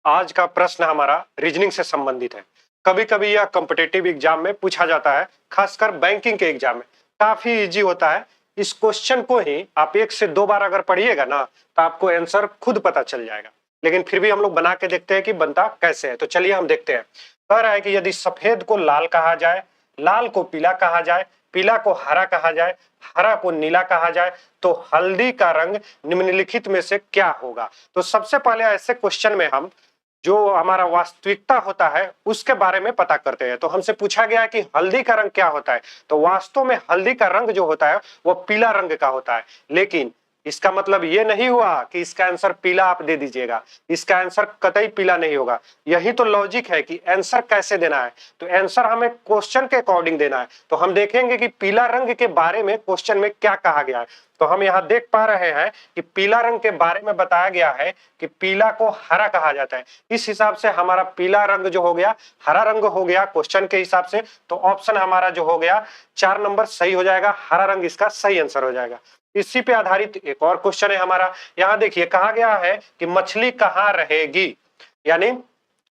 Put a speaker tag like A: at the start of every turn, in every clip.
A: आज का प्रश्न हमारा रीजनिंग से संबंधित है। कभी-कभी यह कॉम्पिटिटिव एग्जाम में पूछा जाता है, खासकर बैंकिंग के एग्जाम में। काफी इजी होता है। इस क्वेश्चन को ही आप 1 से 2 बार अगर पढ़िएगा ना, तो आपको आंसर खुद पता चल जाएगा। लेकिन फिर भी हम लोग बना के देखते हैं कि बनता कैसे है। तो चलिए हम देखते हैं। कह रहा है कि यदि सफेद को लाल कहा जाए, लाल को पीला कहा जाए, पीला को हरा कहा जाए, हरा को नीला कहा जाए, तो हल्दी का रंग निम्नलिखित में से क्या होगा? तो सबसे पहले ऐसे क्वेश्चन में हम जो हमारा वास्तविकता होता है उसके बारे में पता करते हैं। तो हमसे पूछा गया है कि हल्दी का रंग क्या होता है? तो वास्तव में हल्दी का रंग जो होता है वो पीला रंग का होता है। लेकिन इसका मतलब ये नहीं हुआ कि इसका आंसर पीला आप दे दीजिएगा। इसका आंसर कतई पीला नहीं होगा। यही तो लॉजिक है कि आंसर कैसे देना है। तो आंसर हमें क्वेश्चन के अकॉर्डिंग देना है। तो हम देखेंगे कि पीला रंग के बारे में क्वेश्चन में क्या कहा गया है। तो हम यहाँ देख पा रहे हैं कि पीला रंग के बारे में बताया गया है कि पीला को हरा कहा जाता है। इस हिसाब से हमारा पीला रंग जो हो गया हरा रंग हो गया क्वेश्चन के हिसाब से। तो ऑप्शन हमारा जो हो गया 4 नंबर सही हो जाएगा। हरा रंग इसका सही आंसर हो जाएगा। इसी पे आधारित एक और क्वेश्चन है हमारा। यहाँ देखिए कहा गया है कि मछली कहाँ रहेगी। यानी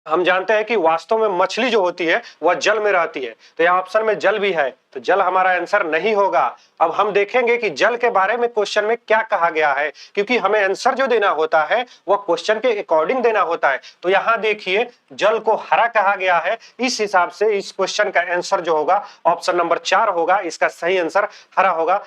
A: हम जानते हैं कि वास्तव में मछली जो होती है वह जल में रहती है। तो यहाँ ऑप्शन में जल भी है, तो जल हमारा आंसर नहीं होगा। अब हम देखेंगे कि जल के बारे में क्वेश्चन में क्या कहा गया है, क्योंकि हमें आंसर जो देना होता है वह क्वेश्चन के अकॉर्डिंग देना होता है। तो यहाँ देखिए जल को हरा कहा गया है। इस हिसाब से इस क्वेश्चन का आंसर जो होगा ऑप्शन नंबर 4 होगा। इसका सही आंसर हरा होगा।